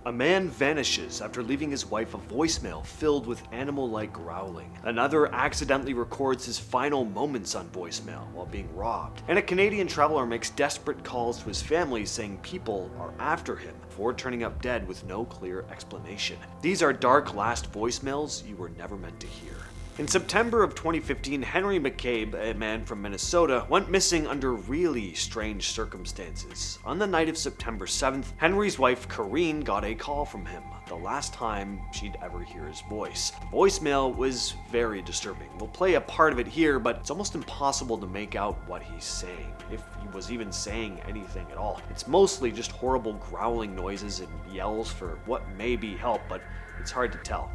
A man vanishes after leaving his wife a voicemail filled with animal-like growling. Another accidentally records his final moments on voicemail while being robbed. And a Canadian traveler makes desperate calls to his family saying people are after him before turning up dead with no clear explanation. These are dark last voicemails you were never meant to hear. In September of 2015, Henry McCabe, a man from Minnesota, went missing under really strange circumstances. On the night of September 7th, Henry's wife Corrine got a call from him, the last time she'd ever hear his voice. The voicemail was very disturbing. We'll play a part of it here, but it's almost impossible to make out what he's saying, if he was even saying anything at all. It's mostly just horrible growling noises and yells for what may be help, but it's hard to tell.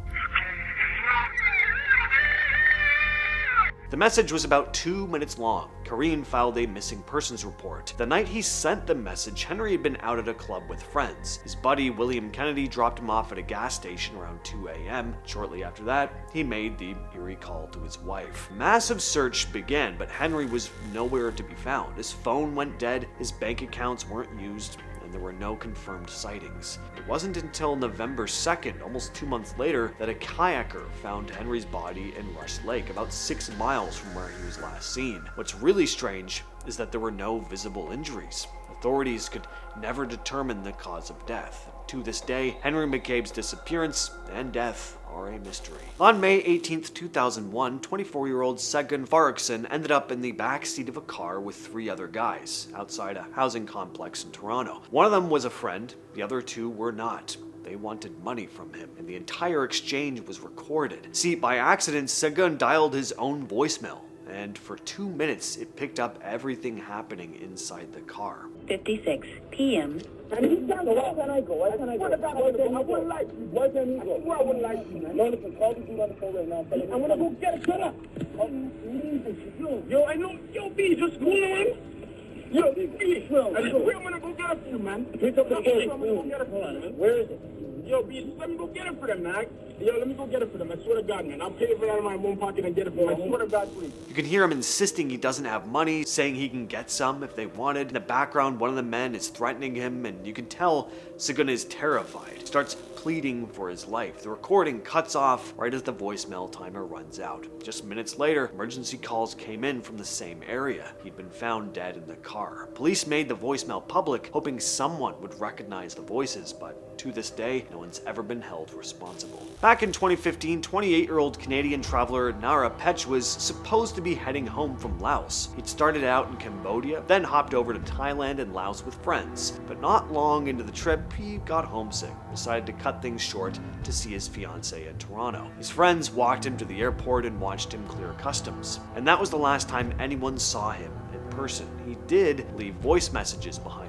The message was about 2 minutes long. Corrine filed a missing persons report. The night he sent the message, Henry had been out at a club with friends. His buddy William Kennedy dropped him off at a gas station around 2 a.m. Shortly after that, he made the eerie call to his wife. Massive search began, but Henry was nowhere to be found. His phone went dead, his bank accounts weren't used, and there were no confirmed sightings. It wasn't until November 2nd, almost 2 months later, that a kayaker found Henry's body in Rush Lake, about 6 miles from where he was last seen. What's really strange is that there were no visible injuries. Authorities could never determine the cause of death. To this day, Henry McCabe's disappearance and death are a mystery. On May 18, 2001, 24-year-old Segun Farquharson ended up in the backseat of a car with 3 other guys outside a housing complex in Toronto. One of them was a friend, the other 2 were not. They wanted money from him, and the entire exchange was recorded. See, by accident, Segun dialed his own voicemail, and for 2 minutes, it picked up everything happening inside the car. 56 p.m. And he's done it. Where can I go? Where can I go? I wouldn't like you. Where can you go? Where I wouldn't like you, man. No, listen, call the dude on the phone right now. I'm gonna go get it. Shut up. Yo, I know. Yo, B, just go on. Yo, B, I'm gonna go get it for you, man. Pick up the phone. I'm gonna go get it for you, man. Where is it? Yo, B, just let me go get it for them, man. Yo, let me go get it for them. I swear to God, man. I'll pay for it out of my own pocket and get it for them. I swear to God, please. You can hear him insisting he doesn't have money, saying he can get some if they wanted. In the background, one of the men is threatening him, and you can tell Segun is terrified. Starts pleading for his life. The recording cuts off right as the voicemail timer runs out. Just minutes later, emergency calls came in from the same area. He'd been found dead in the car. Police made the voicemail public, hoping someone would recognize the voices, but to this day, no one's ever been held responsible. Back in 2015, 28-year-old Canadian traveler Nara Pech was supposed to be heading home from Laos. He'd started out in Cambodia, then hopped over to Thailand and Laos with friends. But not long into the trip, he got homesick, decided to cut things short to see his fiancée in Toronto. His friends walked him to the airport and watched him clear customs. And that was the last time anyone saw him in person. He did leave voice messages behind.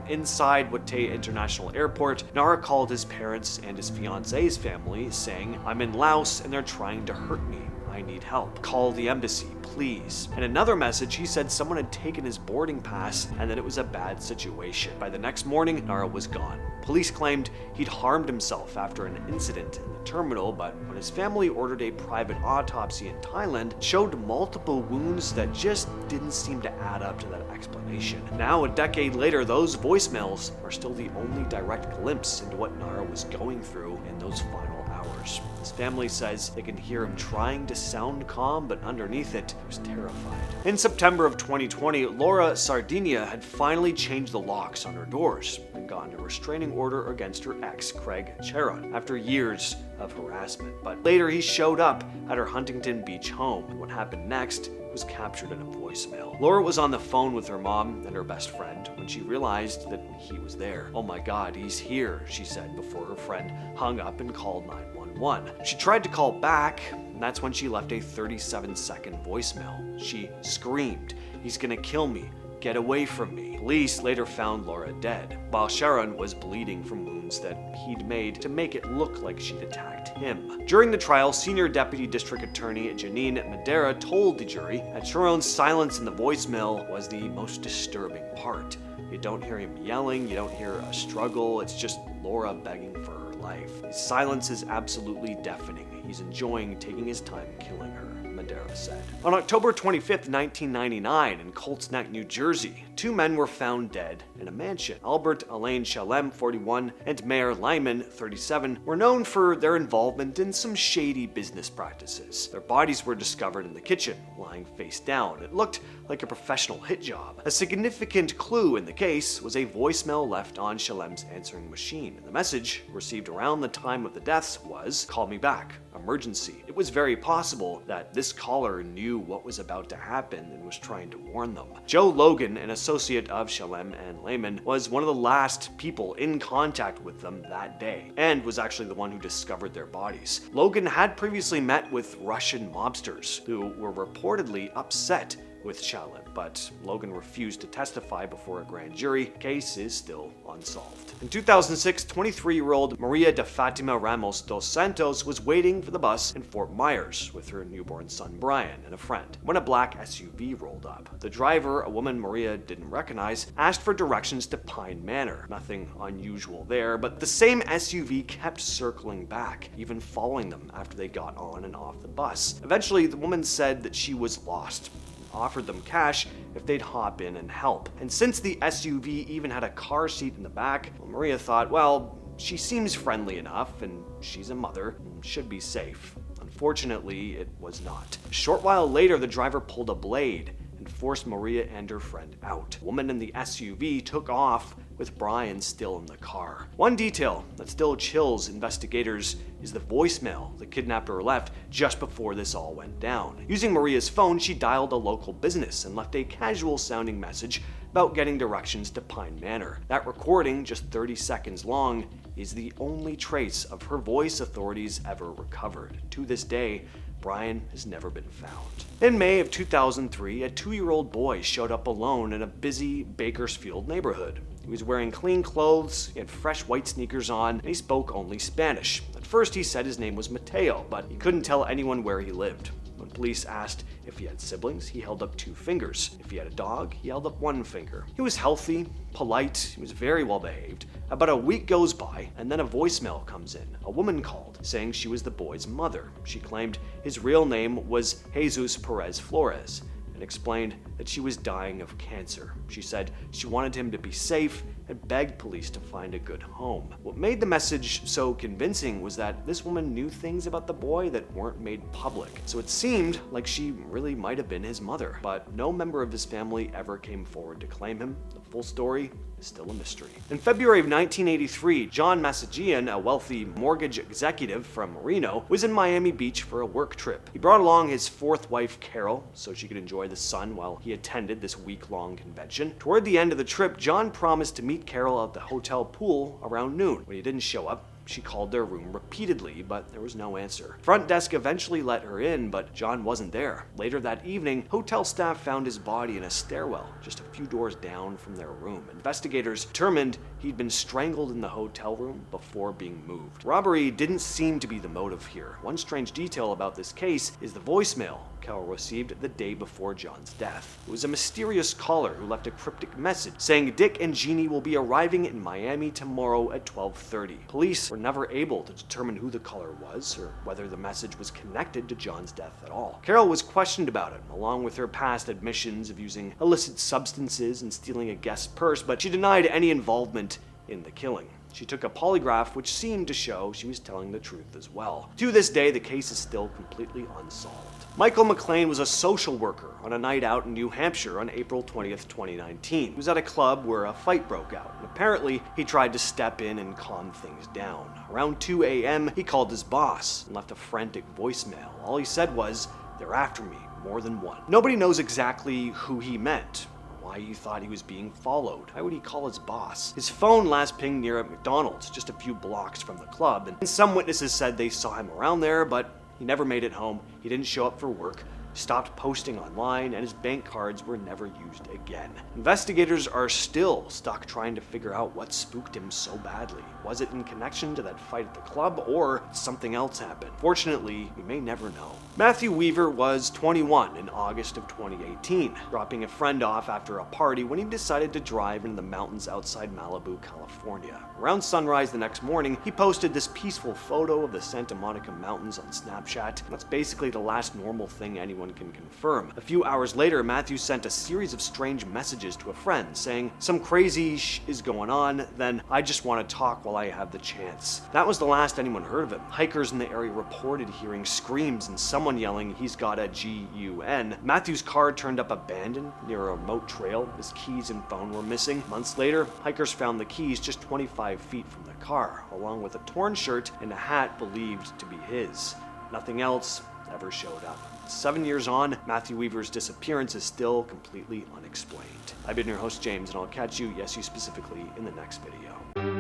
Inside Wote International Airport, Nara called his parents and his fiancée's family, saying, "I'm in Laos and they're trying to hurt me. I need help. Call the embassy, please." In another message, he said someone had taken his boarding pass and that it was a bad situation. By the next morning, Nara was gone. Police claimed he'd harmed himself after an incident in the terminal, but when his family ordered a private autopsy in Thailand, it showed multiple wounds that just didn't seem to add up to that explanation. Now, a decade later, those voicemails are still the only direct glimpse into what Nara was going through in those final hours. His family says they can hear him trying to sound calm, but underneath it, he was terrified. In September of 2020, Laura Sardinha had finally changed the locks on her doors and gotten a restraining order against her ex, Craig Cheron, after years of harassment. But later, he showed up at her Huntington Beach home, and what happened next was captured in a voicemail. Laura was on the phone with her mom and her best friend when she realized that he was there. "Oh my God, he's here," she said before her friend hung up and called 911. She tried to call back, and that's when she left a 37-second voicemail. She screamed, "He's gonna kill me. Get away from me." Police later found Laura dead, while Sharon was bleeding from wounds that he'd made to make it look like she'd attacked him. During the trial, Senior Deputy District Attorney Janine Madera told the jury that Sharon's silence in the voicemail was the most disturbing part. You don't hear him yelling, you don't hear a struggle, it's just Laura begging for her life. His silence is absolutely deafening. He's enjoying taking his time killing her. Bandera said. On October 25, 1999, in Colts Neck, New Jersey, two men were found dead in a mansion. Albert Alain Chalem, 41, and Mayor Lyman, 37, were known for their involvement in some shady business practices. Their bodies were discovered in the kitchen, lying face down. It looked like a professional hit job. A significant clue in the case was a voicemail left on Chalem's answering machine. The message, received around the time of the deaths, was, "Call me back. Emergency." It was very possible that this caller knew what was about to happen and was trying to warn them. Joe Logan, an associate of Chalem and Lehman, was one of the last people in contact with them that day, and was actually the one who discovered their bodies. Logan had previously met with Russian mobsters who were reportedly upset with Chalem, but Logan refused to testify before a grand jury. Case is still unsolved. In 2006, 23-year-old Maria de Fatima Ramos dos Santos was waiting for the bus in Fort Myers with her newborn son Bryan and a friend when a black SUV rolled up. The driver, a woman Maria didn't recognize, asked for directions to Pine Manor. Nothing unusual there, but the same SUV kept circling back, even following them after they got on and off the bus. Eventually, the woman said that she was lost, offered them cash if they'd hop in and help. And since the SUV even had a car seat in the back, Maria thought, well, she seems friendly enough and she's a mother and should be safe. Unfortunately, it was not. A short while later, the driver pulled a blade and forced Maria and her friend out. The woman in the SUV took off with Bryan still in the car. One detail that still chills investigators is the voicemail the kidnapper left just before this all went down. Using Maria's phone, she dialed a local business and left a casual-sounding message about getting directions to Pine Manor. That recording, just 30 seconds long, is the only trace of her voice authorities ever recovered. To this day, Bryan has never been found. In May of 2003, a 2-year-old boy showed up alone in a busy Bakersfield neighborhood. He was wearing clean clothes, he had fresh white sneakers on, and he spoke only Spanish. At first he said his name was Mateo, but he couldn't tell anyone where he lived. When police asked if he had siblings, he held up 2 fingers. If he had a dog, he held up 1 finger. He was healthy, polite, he was very well behaved. About a week goes by, and then a voicemail comes in. A woman called, saying she was the boy's mother. She claimed his real name was Jesus Perez Florez, and explained that she was dying of cancer. She said she wanted him to be safe and begged police to find a good home. What made the message so convincing was that this woman knew things about the boy that weren't made public. So it seemed like she really might have been his mother, but no member of his family ever came forward to claim him. The full story is still a mystery. In February of 1983, John Masegian, a wealthy mortgage executive from Reno, was in Miami Beach for a work trip. He brought along his 4th wife, Carol, so she could enjoy the sun while he attended this week-long convention. Toward the end of the trip, John promised to meet Carol at the hotel pool around noon. When he didn't show up, she called their room repeatedly, but there was no answer. Front desk eventually let her in, but John wasn't there. Later that evening, hotel staff found his body in a stairwell just a few doors down from their room. Investigators determined he'd been strangled in the hotel room before being moved. Robbery didn't seem to be the motive here. One strange detail about this case is the voicemail Carol received the day before John's death. It was a mysterious caller who left a cryptic message saying Dick and Jeannie will be arriving in Miami tomorrow at 12:30. Police were never able to determine who the caller was or whether the message was connected to John's death at all. Carol was questioned about it, along with her past admissions of using illicit substances and stealing a guest's purse, but she denied any involvement in the killing. She took a polygraph which seemed to show she was telling the truth as well. To this day, the case is still completely unsolved. Michael McClain was a social worker on a night out in New Hampshire on April 20th, 2019. He was at a club where a fight broke out, and apparently he tried to step in and calm things down. Around 2 a.m., he called his boss and left a frantic voicemail. All he said was, "They're after me, more than one." Nobody knows exactly who he meant, why he thought he was being followed. Why would he call his boss? His phone last pinged near a McDonald's, just a few blocks from the club, and some witnesses said they saw him around there, but he never made it home. He didn't show up for work, stopped posting online, and his bank cards were never used again. Investigators are still stuck trying to figure out what spooked him so badly. Was it in connection to that fight at the club, or something else happened? Fortunately, we may never know. Matthew Weaver was 21 in August of 2018, dropping a friend off after a party when he decided to drive into the mountains outside Malibu, California. Around sunrise the next morning, he posted this peaceful photo of the Santa Monica Mountains on Snapchat. That's basically the last normal thing anyone anyone can confirm. A few hours later, Matthew sent a series of strange messages to a friend saying, "Some crazy is going on, then I just want to talk while I have the chance." That was the last anyone heard of him. Hikers in the area reported hearing screams and someone yelling, "He's got a GUN." Matthew's car turned up abandoned near a remote trail. His keys and phone were missing. Months later, hikers found the keys just 25 feet from the car, along with a torn shirt and a hat believed to be his. Nothing else ever showed up. 7 years on, Matthew Weaver's disappearance is still completely unexplained. I've been your host, James, and I'll catch you, yes, you specifically, in the next video.